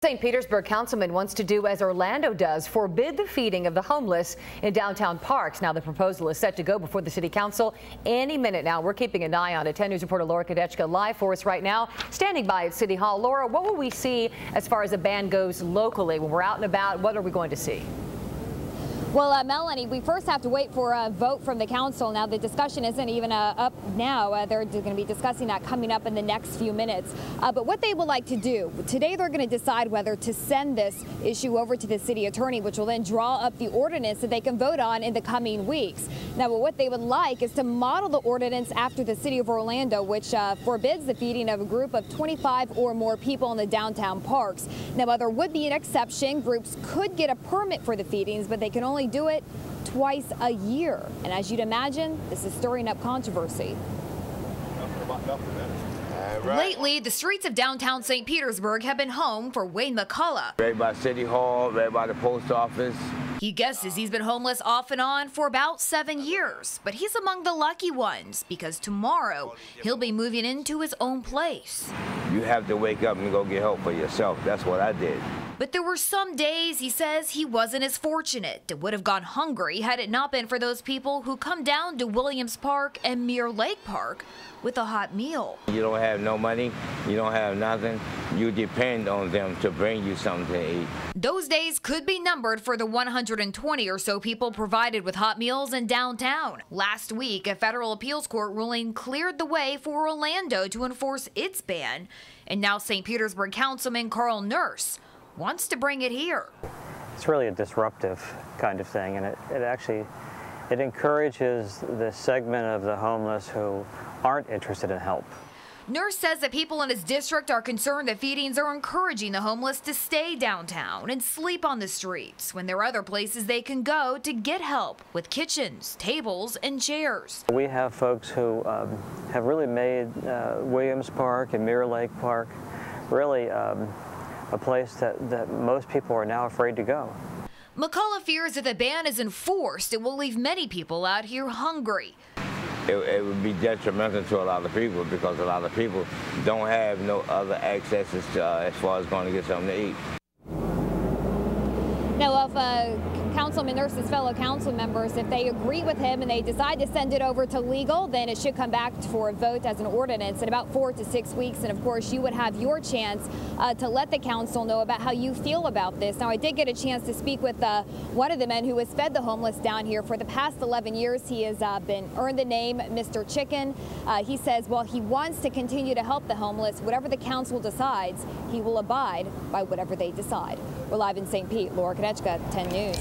St. Petersburg councilman wants to do as Orlando does, forbid the feeding of the homeless in downtown parks. Now the proposal is set to go before the city council any minute now. We're keeping an eye on it. 10 News reporter Laura Kadechka live for us right now, standing by at City Hall. Laura, what will we see as far as a ban goes locally when we're out and about? What are we going to see? Well, Melanie, we first have to wait for a vote from the council. Now, the discussion isn't even up now. They're going to be discussing that coming up in the next few minutes. But what they would like to do, today they're going to decide whether to send this issue over to the city attorney, which will then draw up the ordinance that they can vote on in the coming weeks. Now, what they would like is to model the ordinance after the city of Orlando, which forbids the feeding of a group of 25 or more people in the downtown parks. Now, there would be an exception. Groups could get a permit for the feedings, but they can only do it twice a year. And as you'd imagine, this is stirring up controversy. Lately, the streets of downtown St. Petersburg have been home for Wayne McCullough. Right by City Hall, right by the post office. He guesses he's been homeless off and on for about 7 years, but he's among the lucky ones because tomorrow he'll be moving into his own place. You have to wake up and go get help for yourself. That's what I did. But there were some days he says he wasn't as fortunate. Would have gone hungry had it not been for those people who come down to Williams Park and Mirror Lake Park with a hot meal. You don't have no money, you don't have nothing. You depend on them to bring you something to eat. Those days could be numbered for the 120 or so people provided with hot meals in downtown. Last week, a federal appeals court ruling cleared the way for Orlando to enforce its ban. And now St. Petersburg Councilman Carl Nurse wants to bring it here. It's really a disruptive kind of thing, and it encourages the segment of the homeless who aren't interested in help. Nurse says that people in his district are concerned that feedings are encouraging the homeless to stay downtown and sleep on the streets when there are other places they can go to get help with kitchens, tables, and chairs. We have folks who have really made Williams Park and Mirror Lake Park really a place that most people are now afraid to go. McCullough fears if the ban is enforced, it will leave many people out here hungry. It would be detrimental to a lot of people because a lot of people don't have no other accesses to, as far as going to get something to eat. Now, if Councilman Nurse's fellow council members, if they agree with him and they decide to send it over to legal, then it should come back for a vote as an ordinance in about 4 to 6 weeks. And of course, you would have your chance to let the council know about how you feel about this. Now, I did get a chance to speak with one of the men who has fed the homeless down here for the past 11 years. He has earned the name Mr. Chicken. He says, well, he wants to continue to help the homeless. Whatever the council decides, he will abide by whatever they decide. We're live in St. Pete. Laura Kadechka, 10 News.